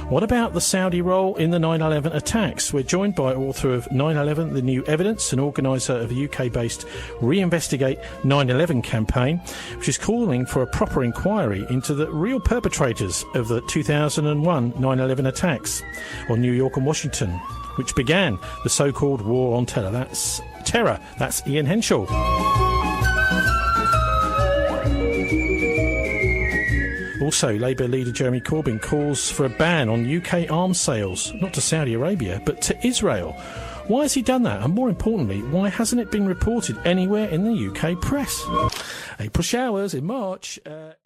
What about the Saudi role in the 9/11 attacks? We're joined by author of 9/11, The New Evidence, and organiser of the UK-based Reinvestigate 9/11 campaign, which is calling for a proper inquiry into the real perpetrators of the 2001 9/11 attacks on New York and Washington, which began the so-called War on Terror. That's Ian Henshall. Also, Labour leader Jeremy Corbyn calls for a ban on UK arms sales, not to Saudi Arabia, but to Israel. Why has he done that? And more importantly, why hasn't it been reported anywhere in the UK press? April showers in March.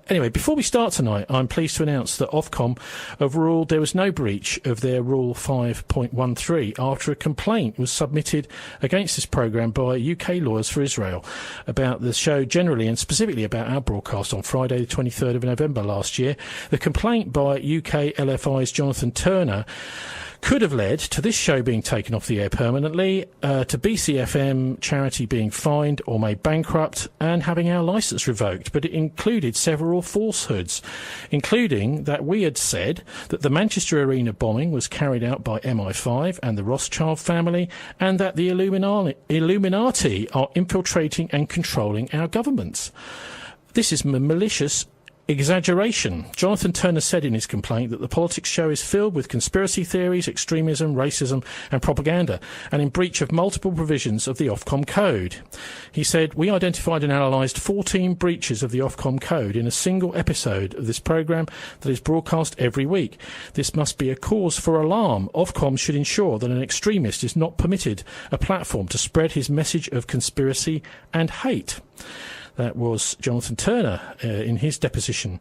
Anyway, before we start tonight, I'm pleased to announce that Ofcom have ruled there was no breach of their Rule 5.13 after a complaint was submitted against this programme by UK Lawyers for Israel about the show generally and specifically about our broadcast on Friday the 23rd of November last year. The complaint by UK LFI's Jonathan Turner could have led to this show being taken off the air permanently, to BCFM charity being fined or made bankrupt, and having our licence revoked. But it included several falsehoods, including that we had said that the Manchester Arena bombing was carried out by MI5 and the Rothschild family, and that the Illuminati are infiltrating and controlling our governments. This is malicious exaggeration. Jonathan Turner said in his complaint that the politics show is filled with conspiracy theories, extremism, racism and propaganda, and in breach of multiple provisions of the Ofcom Code. He said, "We identified and analysed 14 breaches of the Ofcom Code in a single episode of this programme that is broadcast every week. This must be a cause for alarm. Ofcom should ensure that an extremist is not permitted a platform to spread his message of conspiracy and hate." That was Jonathan Turner in his deposition.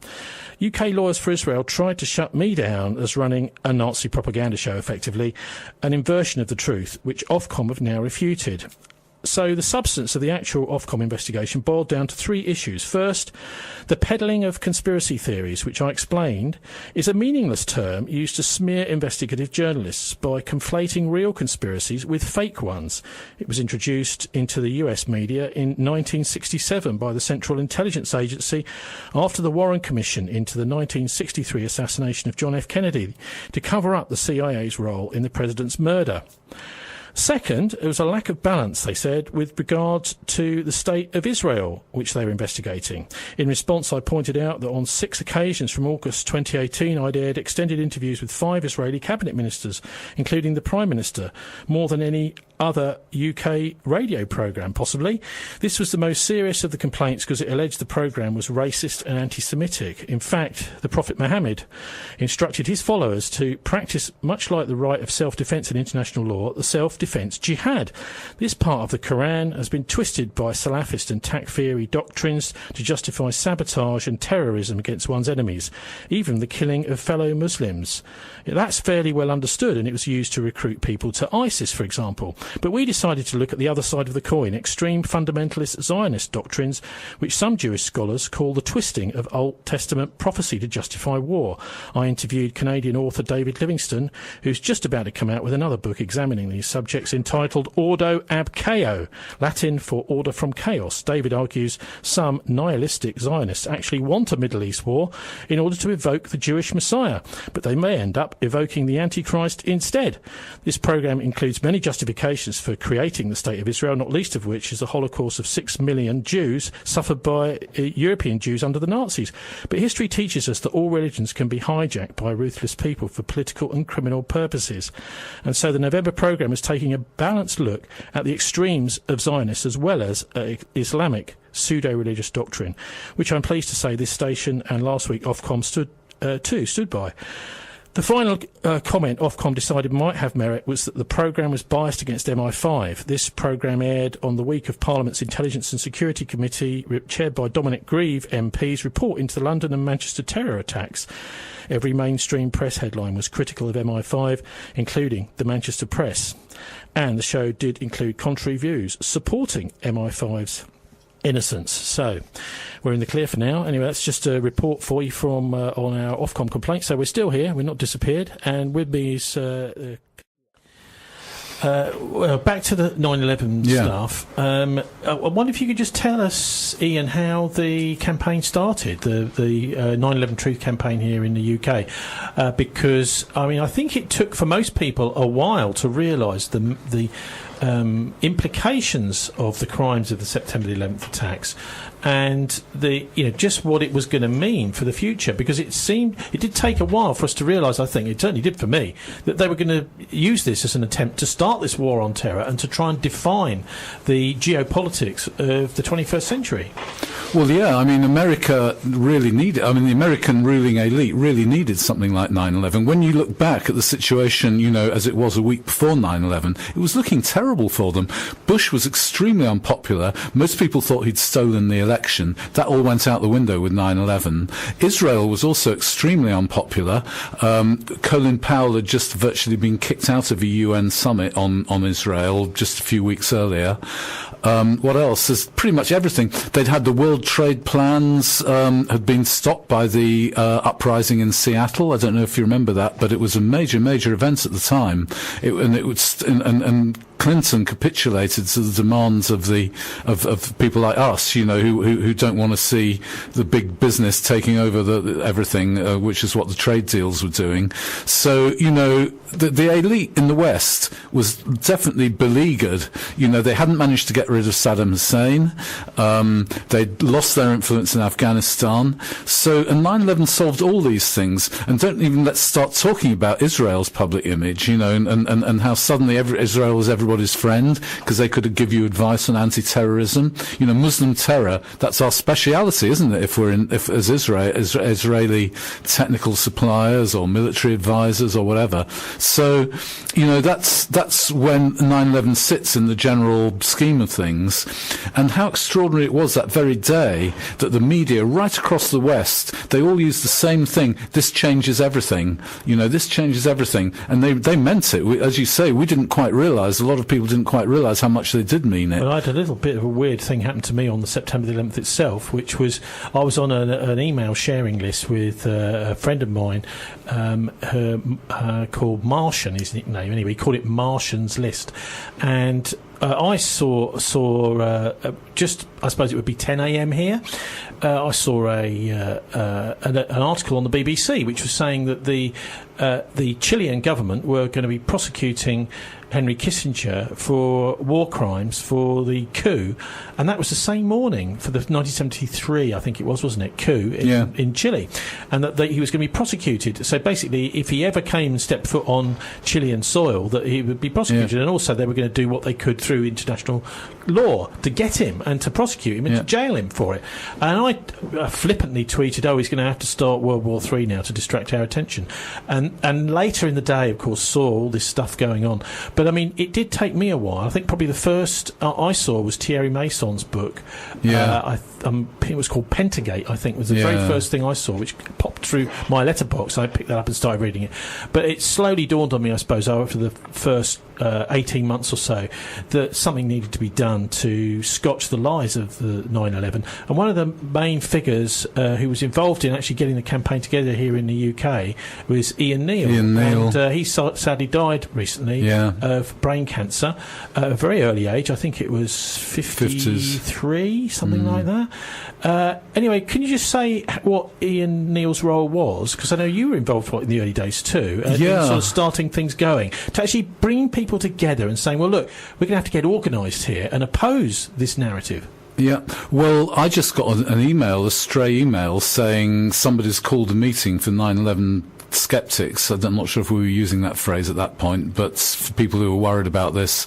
UK Lawyers for Israel tried to shut me down as running a Nazi propaganda show, effectively, an inversion of the truth, which Ofcom have now refuted. So the substance of the actual Ofcom investigation boiled down to three issues. First, the peddling of conspiracy theories, which I explained is a meaningless term used to smear investigative journalists by conflating real conspiracies with fake ones. It was introduced into the US media in 1967 by the Central Intelligence Agency after the Warren Commission into the 1963 assassination of John F. Kennedy to cover up the CIA's role in the president's murder. Second, there was a lack of balance, they said, with regard to the state of Israel, which they were investigating. In response, I pointed out that on 6 occasions from August 2018, I'd aired extended interviews with 5 Israeli cabinet ministers, including the Prime Minister, more than any other UK radio programme, possibly. This was the most serious of the complaints because it alleged the programme was racist and anti-Semitic. In fact, the Prophet Muhammad instructed his followers to practice, much like the right of self-defence in international law, the self-defence jihad. This part of the Quran has been twisted by Salafist and Takfiri doctrines to justify sabotage and terrorism against one's enemies, even the killing of fellow Muslims. That's fairly well understood, and it was used to recruit people to ISIS, for example. But we decided to look at the other side of the coin, extreme fundamentalist Zionist doctrines, which some Jewish scholars call the twisting of Old Testament prophecy to justify war. I interviewed Canadian author David Livingstone, who's just about to come out with another book examining these subjects entitled Ordo ab Chao, Latin for order from chaos. David argues some nihilistic Zionists actually want a Middle East war in order to evoke the Jewish Messiah, but they may end up evoking the Antichrist instead. This programme includes many justifications for creating the State of Israel, not least of which is the Holocaust of 6 million Jews suffered by European Jews under the Nazis. But history teaches us that all religions can be hijacked by ruthless people for political and criminal purposes. And so the November programme is taking a balanced look at the extremes of Zionists as well as Islamic pseudo-religious doctrine, which I'm pleased to say this station and last week Ofcom stood by. The final comment Ofcom decided might have merit was that the programme was biased against MI5. This programme aired on the week of Parliament's Intelligence and Security Committee, chaired by Dominic Grieve MP's report into the London and Manchester terror attacks. Every mainstream press headline was critical of MI5, including the Manchester Press. And the show did include contrary views supporting MI5's innocence. So we're in the clear for now. Anyway, that's just a report for you from on our Ofcom complaint. So we're still here. We're not disappeared. And with me is Well, back to the 9/11 stuff. I wonder if you could just tell us, Ian, how the campaign started, the 9/11 Truth campaign here in the UK, because I think it took for most people a while to realise the implications of the crimes of the September 11th attacks, and just what it was going to mean for the future, because it did take a while for us to realise, I think it certainly did for me, that they were going to use this as an attempt to start this war on terror and to try and define the geopolitics of the 21st century. Well, yeah, America really needed, the American ruling elite really needed something like 9/11. When you look back at the situation, as it was a week before 9/11, it was looking terrible for them. Bush was extremely unpopular. Most people thought he'd stolen the election. That all went out the window with 9/11. Israel was also extremely unpopular. Colin Powell had just virtually been kicked out of a UN summit on Israel just a few weeks earlier. What else? There's pretty much everything. They'd had the World Trade plans had been stopped by the uprising in Seattle. I don't know if you remember that, but it was a major event at the time. And Clinton capitulated to the demands of people like us, who don't want to see the big business taking over everything, which is what the trade deals were doing. So, the elite in the West was definitely beleaguered. They hadn't managed to get rid of Saddam Hussein. They'd lost their influence in Afghanistan. So, and 9/11 solved all these things. And let's start talking about Israel's public image, and how suddenly Israel was everybody's friend, because they could give you advice on anti-terrorism. Muslim terror, that's our speciality, isn't it? If as Israeli technical suppliers or military advisors or whatever. So, that's when 9/11 sits in the general scheme of things. And how extraordinary it was that very day that the media right across the West, they all used the same thing. This changes everything. This changes everything. And they meant it. As you say, we didn't quite realise, a lot of people didn't quite realise how much they did mean it. Well, I had a little bit of a weird thing happen to me on the September the 11th itself, which was I was on an email sharing list with a friend of mine, called Martian, his nickname anyway. He called it Martian's List, and I saw just, I suppose it would be 10 a.m. here. I saw an article on the BBC which was saying that the Chilean government were going to be prosecuting Henry Kissinger for war crimes for the coup, and that was the same morning for the 1973, I think it was, wasn't it, coup in Chile, and that he was going to be prosecuted. So basically, if he ever came and stepped foot on Chilean soil, that he would be prosecuted, and also they were going to do what they could through international law to get him and to prosecute him and to jail him for it. And I flippantly tweeted, he's going to have to start World War III now to distract our attention. And later in the day, of course, saw all this stuff going on. But it did take me a while. I think probably the first I saw was Thierry Mason's book. It was called Pentagate, I think, was the very first thing I saw, which popped through my letterbox. I picked that up and started reading it. But it slowly dawned on me, I suppose, after the first 18 months or so, that something needed to be done to scotch the lies of the 9/11. And one of the main figures who was involved in actually getting the campaign together here in the UK was Ian Neil. And he sadly died recently of brain cancer at a very early age. I think it was 53, something like that. Anyway, can you just say what Ian Neil's role was? Because I know you were involved in the early days too, in sort of starting things going, to actually bring people together and saying, well, look, we're going to have to get organised here and oppose this narrative. Yeah, well, I just got an email, a stray email, saying somebody's called a meeting for 9/11 skeptics. I'm not sure if we were using that phrase at that point, but for people who were worried about this.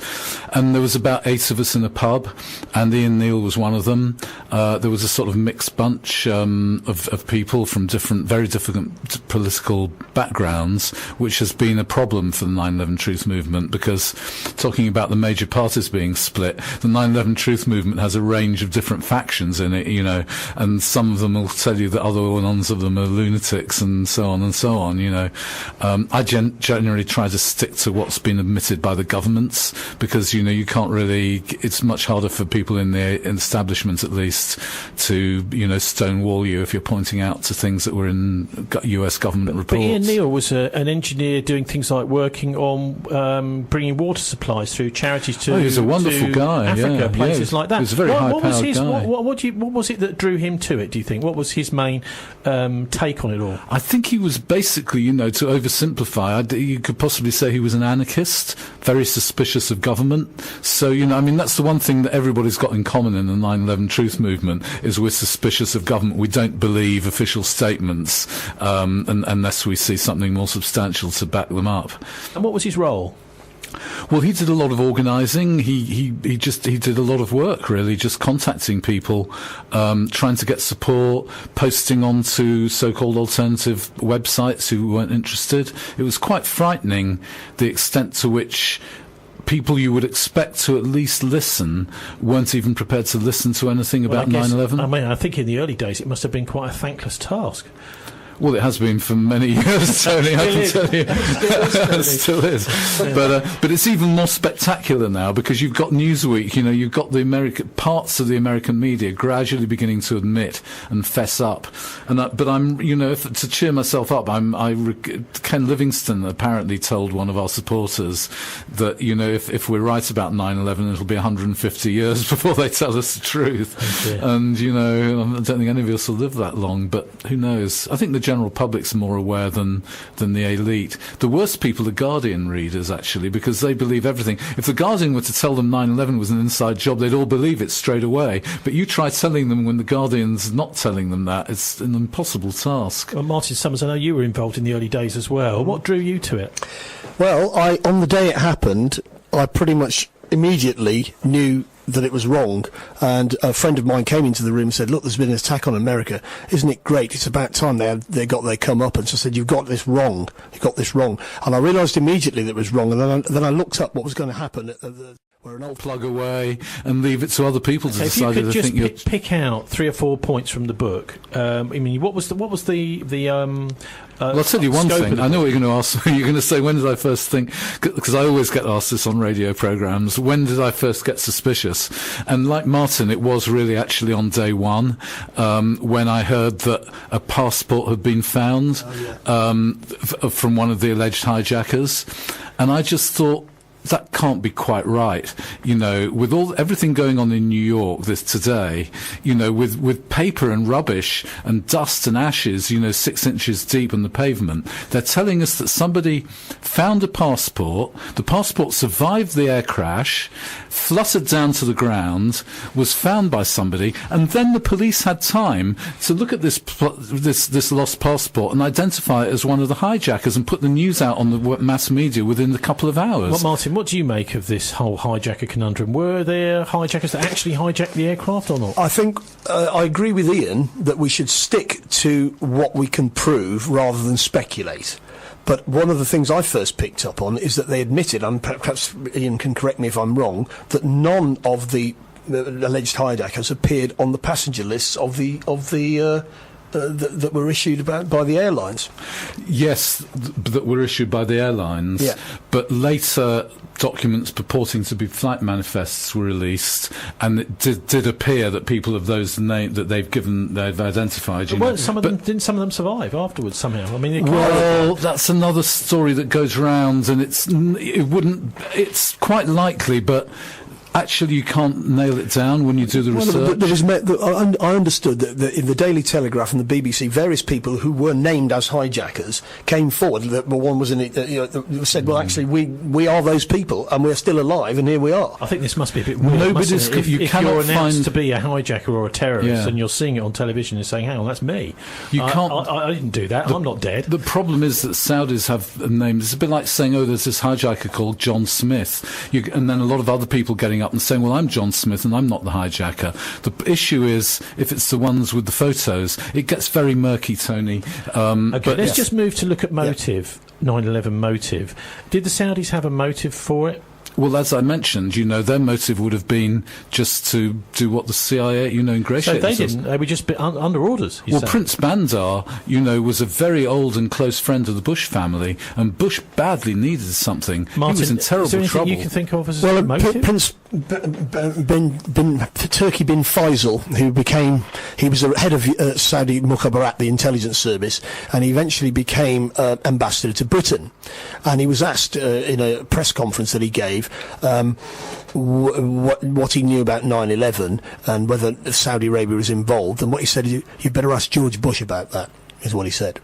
And there was about 8 of us in a pub, and Ian Neil was one of them. There was a sort of mixed bunch of people from very different political backgrounds, which has been a problem for the 9/11 Truth movement, because talking about the major parties being split, the 9/11 Truth movement has a range of different factions in it, and some of them will tell you that other ones of them are lunatics and so on and so on. on, I generally try to stick to what's been admitted by the governments, because, you can't really, it's much harder for people in the establishment, at least, to, stonewall you if you're pointing out to things that were in US government reports. But Ian Neal was an engineer doing things like working on bringing water supplies through charities to he was a wonderful guy, Africa, places like that. He was a very high-powered guy. What was it that drew him to it, do you think? What was his main take on it all? I think he was basically, to oversimplify, you could possibly say he was an anarchist, very suspicious of government. So, that's the one thing that everybody's got in common in the 9/11 truth movement, is we're suspicious of government. We don't believe official statements unless we see something more substantial to back them up. And what was his role? Well, he did a lot of organising. He did a lot of work, really, just contacting people, trying to get support, posting onto so-called alternative websites who weren't interested. It was quite frightening, the extent to which people you would expect to at least listen weren't even prepared to listen to anything about 9/11. I think in the early days it must have been quite a thankless task. Well, it has been for many years, Tony, I can tell you. It still is. But it's even more spectacular now, because you've got Newsweek, you've got parts of the American media gradually beginning to admit and fess up. But I'm, to cheer myself up, Ken Livingstone apparently told one of our supporters that, if we're right about 9/11, it'll be 150 years before they tell us the truth. And, I don't think any of us will live that long, but who knows? I think the general public's more aware than the elite. The worst people are Guardian readers, actually, because they believe everything. If the Guardian were to tell them 9/11 was an inside job, they'd all believe it straight away. But you try telling them when the Guardian's not telling them that, it's an impossible task. Well, Martin Summers, I know you were involved in the early days as well. What drew you to it? Well, on the day it happened, I pretty much immediately knew that it was wrong, and a friend of mine came into the room and said, "Look, there's been an attack on America. Isn't it great? It's about time they got their comeuppance." I said, "You've got this wrong. You got this wrong." And I realised immediately that it was wrong, and then I looked up what was going to happen. We're an old plug away and leave it to other people to decide if they think you're... If you could just pick out 3 or 4 points from the book, what was the well, I'll tell you one thing. I know what you're going to ask. You're going to say, when did I first think? Because I always get asked this on radio programmes. When did I first get suspicious? And like Martin, it was really actually on day one, when I heard that a passport had been found from one of the alleged hijackers, and I just thought, that can't be quite right, with everything going on in New York today, with paper and rubbish and dust and ashes, 6 inches deep on the pavement. They're telling us that somebody found a passport, the passport survived the air crash, fluttered down to the ground, was found by somebody, and then the police had time to look at this lost passport and identify it as one of the hijackers and put the news out on the mass media within a couple of hours. Well, Martin, what do you make of this whole hijacker conundrum? Were there hijackers that actually hijacked the aircraft or not? I think I agree with Ian that we should stick to what we can prove rather than speculate. But one of the things I first picked up on is that they admitted, and perhaps Ian can correct me if I'm wrong, that none of the alleged hijackers appeared on the passenger lists of the that were issued by the airlines. Yes, that were issued by the airlines. Yeah. But later documents purporting to be flight manifests were released, and it did appear that people of those names that they've identified. Didn't some of them survive afterwards somehow? I mean, that's another story that goes round, and it's quite likely, but actually you can't nail it down when you do the research. I understood that in the Daily Telegraph and the BBC, various people who were named as hijackers came forward. That one was in it, said, "Well, actually, we are those people, and we're still alive, and here we are." I think this must be a bit weird. If you're announced to be a hijacker or a terrorist, and you're seeing it on television and saying, "Hang on, that's me. I didn't do that. I'm not dead." The problem is that Saudis have names. It's a bit like saying, "Oh, there's this hijacker called John Smith," and then a lot of other people getting up and saying, "Well, I'm John Smith and I'm not the hijacker." The issue is, if it's the ones with the photos, it gets very murky, Tony. Okay, let's just move to look at motive, 9/11 motive. Did the Saudis have a motive for it? Well, as I mentioned, their motive would have been just to do what the CIA, ingratiated So they themselves. didn't. They were just under orders. Well, Prince Bandar, was a very old and close friend of the Bush family, and Bush badly needed something. Martin, he was in terrible is there anything trouble. you can think of as a motive? Prince Turki bin Faisal, he was the head of Saudi Mukhabarat, the intelligence service, and he eventually became ambassador to Britain. And he was asked in a press conference that he gave what he knew about 9/11 and whether Saudi Arabia was involved. And what he said is, "You better ask George Bush about that," is what he said.